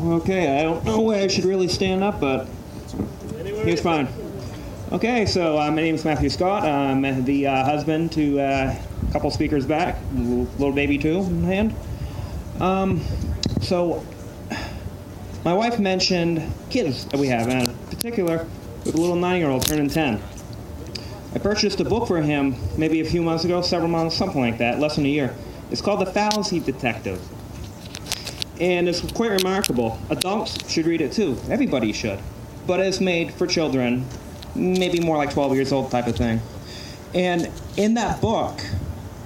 Okay, I don't know where I should really stand up, but here's fine. Okay, so my name is Matthew Scott. I'm the husband to a couple speakers back, little baby too in hand. So my wife mentioned kids that we have, and in particular, with a little 9-year-old turning 10. I purchased a book for him maybe a few months ago, several months, something like that, less than a year. It's called The Fallacy Detective. And it's quite remarkable. Adults should read it too. Everybody should. But it's made for children, maybe more like 12 years old type of thing. And in that book,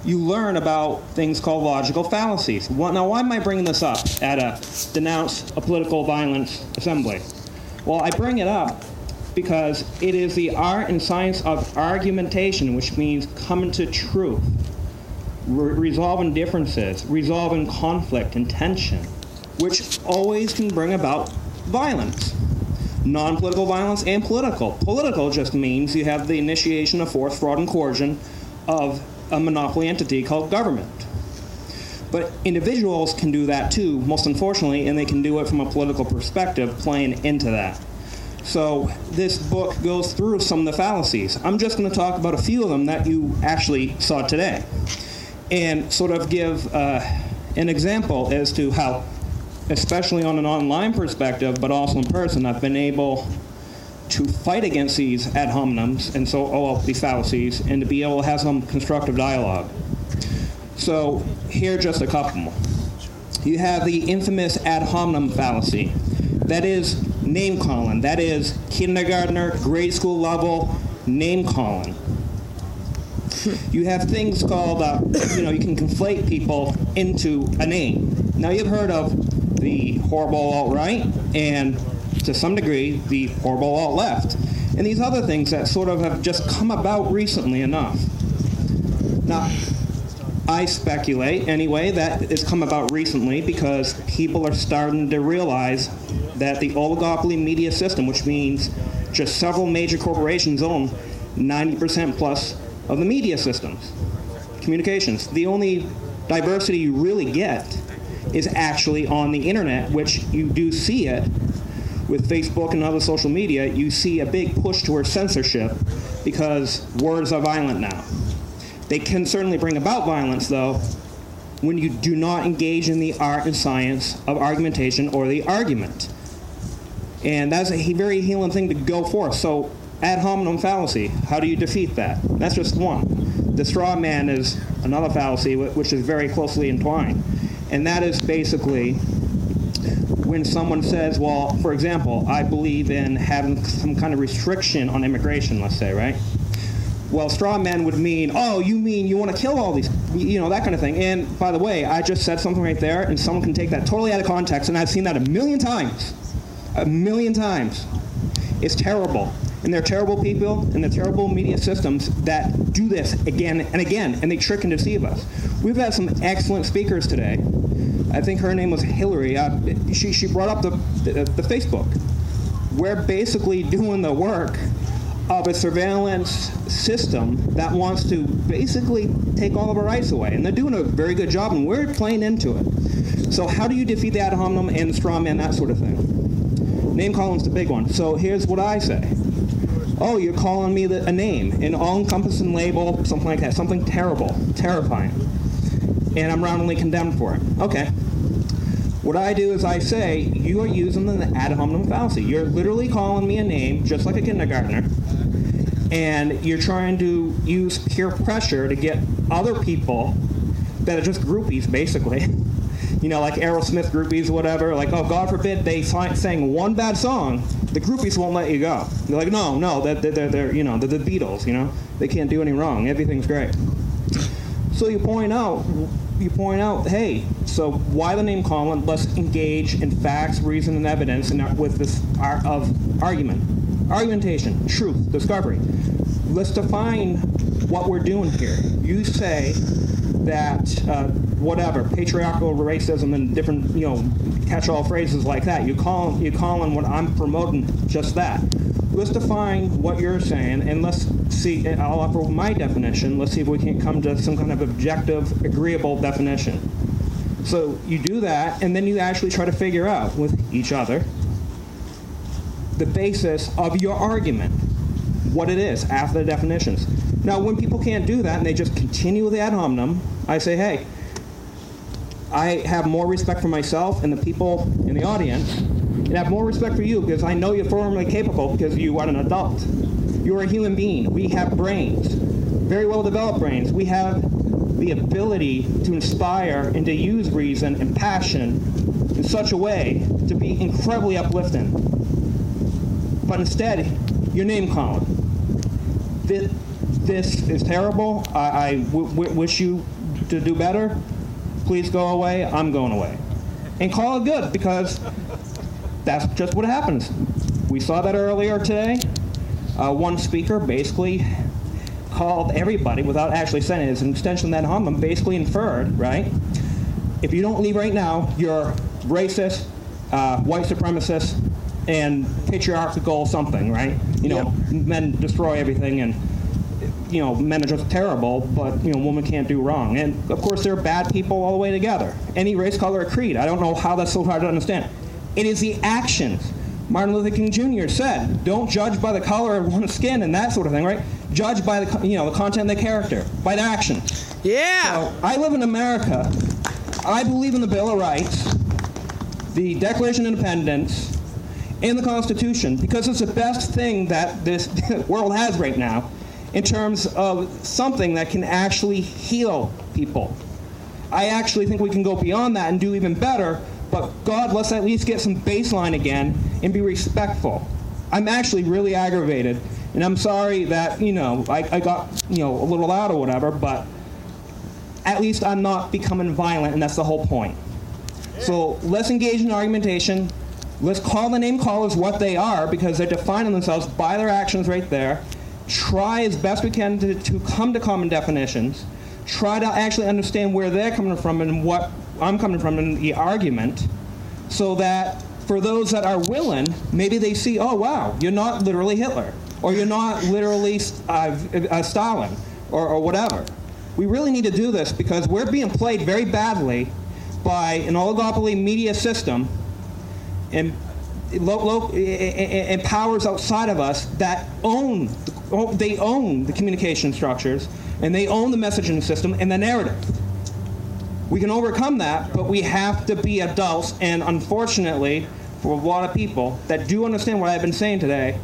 you learn about things called logical fallacies. Now, why am I bringing this up at a Denounce a Political Violence Assembly? Well, I bring it up because it is the art and science of argumentation, which means coming to truth, resolving differences, resolving conflict and tension, which always can bring about violence. Non-political violence and political. Political just means you have the initiation of force, fraud, and coercion of a monopoly entity called government. But individuals can do that too, most unfortunately, and they can do it from a political perspective, playing into that. So this book goes through some of the fallacies. I'm just going to talk about a few of them that you actually saw today, and sort of give an example as to how, especially on an online perspective, but also in person, I've been able to fight against these ad hominems and these fallacies, and to be able to have some constructive dialogue. So here are just a couple. You have the infamous ad hominem fallacy. That is name calling. That is kindergartner, grade school level name calling. You have things called, you can conflate people into a name. Now, you've heard of the horrible alt-right and, to some degree, the horrible alt-left. And these other things that sort of have just come about recently enough. Now, I speculate, anyway, that it's come about recently because people are starting to realize that the oligopoly media system, which means just several major corporations own 90% plus of the media systems, communications. The only diversity you really get is actually on the internet, which you do see it with Facebook and other social media. You see a big push towards censorship because words are violent now. They can certainly bring about violence, though, when you do not engage in the art and science of argumentation or the argument. And that's a very healing thing to go for. So, ad hominem fallacy, how do you defeat that? That's just one. The straw man is another fallacy which is very closely entwined. And that is basically when someone says, well, for example, I believe in having some kind of restriction on immigration, let's say, right? Well, straw man would mean, oh, you mean you want to kill all these, that kind of thing. And by the way, I just said something right there, and someone can take that totally out of context, and I've seen that a million times. A million times. It's terrible. And they're terrible people, and they're terrible media systems that do this again and again, and they trick and deceive us. We've had some excellent speakers today. I think her name was Hillary. She brought up the Facebook. We're basically doing the work of a surveillance system that wants to basically take all of our rights away. And they're doing a very good job, and we're playing into it. So how do you defeat the ad hominem and the straw man, that sort of thing? Name calling's the big one. So here's what I say. Oh, you're calling me a name, an all-encompassing label, something like that, something terrible, terrifying. And I'm roundly condemned for it. Okay. What I do is I say, you are using the ad hominem fallacy. You're literally calling me a name, just like a kindergartner, and you're trying to use peer pressure to get other people that are just groupies, basically. Like Aerosmith groupies or whatever, like, oh, God forbid they sang one bad song, the groupies won't let you go. They're like, no, they're the Beatles, they can't do any wrong, everything's great. So you point out, hey, so why the name calling? Let's engage in facts, reason, and evidence with this art of argumentation, truth, discovery. Let's define what we're doing here. You say that patriarchal racism and different catch-all phrases like that. You calling what I'm promoting just that. Let's define what you're saying, and let's see. I'll offer my definition. Let's see if we can come to some kind of objective, agreeable definition. So you do that, and then you actually try to figure out with each other the basis of your argument, what it is, after the definitions. Now, when people can't do that and they just continue the ad hominem, I say, hey, I have more respect for myself and the people in the audience, and I have more respect for you because I know you're formally capable because you are an adult. You're a human being. We have brains, very well-developed brains. We have the ability to inspire and to use reason and passion in such a way to be incredibly uplifting. But instead, you're name-calling. This is terrible. I wish you to do better. Please go away. I'm going away. And call it good, because that's just what happens. We saw that earlier today. One speaker basically called everybody, without actually saying it, as an extension of that hominem, basically inferred, right? If you don't leave right now, you're racist, white supremacist, and patriarchal something, right? Men destroy everything, and men are just terrible, but women can't do wrong. And of course, there are bad people all the way together. Any race, color, or creed. I don't know how that's so hard to understand. It is the actions. Martin Luther King Jr. said, "Don't judge by the color of one's skin," and that sort of thing, right? Judge by the the content of their character, by their actions. Yeah. So, I live in America. I believe in the Bill of Rights, the Declaration of Independence, and the Constitution, because it's the best thing that this world has right now in terms of something that can actually heal people. I actually think we can go beyond that and do even better, but God, let's at least get some baseline again and be respectful. I'm actually really aggravated, and I'm sorry that, I got, a little loud or whatever, but at least I'm not becoming violent, and that's the whole point. So let's engage in argumentation. Let's call the name callers what they are, because they're defining themselves by their actions right there. Try as best we can to come to common definitions. Try to actually understand where they're coming from and what I'm coming from in the argument, so that for those that are willing, maybe they see, oh, wow, you're not literally Hitler, or you're not literally Stalin, or whatever. We really need to do this because we're being played very badly by an oligopoly media system and powers outside of us that own the communication structures, and they own the messaging system and the narrative. We can overcome that, but we have to be adults, and unfortunately, for a lot of people that do understand what I've been saying today,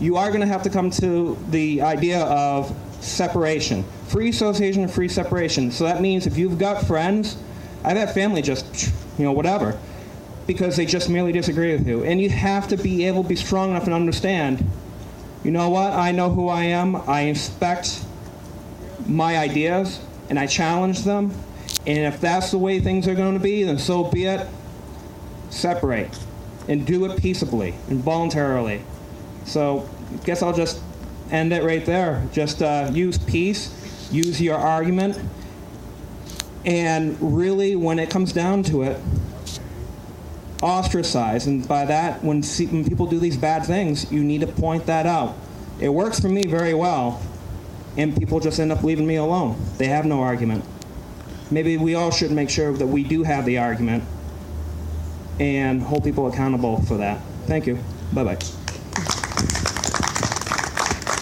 you are going to have to come to the idea of separation. Free association and free separation. So that means if you've got friends, I've had family just, whatever, because they just merely disagree with you. And you have to be able to be strong enough and understand, you know what, I know who I am, I respect my ideas, and I challenge them. And if that's the way things are going to be, then so be it. Separate. And do it peaceably and voluntarily. So I guess I'll just end it right there. Just use peace, use your argument, and really, when it comes down to it, ostracize. And by that, when people do these bad things, you need to point that out. It works for me very well, and people just end up leaving me alone. They have no argument. Maybe we all should make sure that we do have the argument and hold people accountable for that. Thank you. Bye-bye.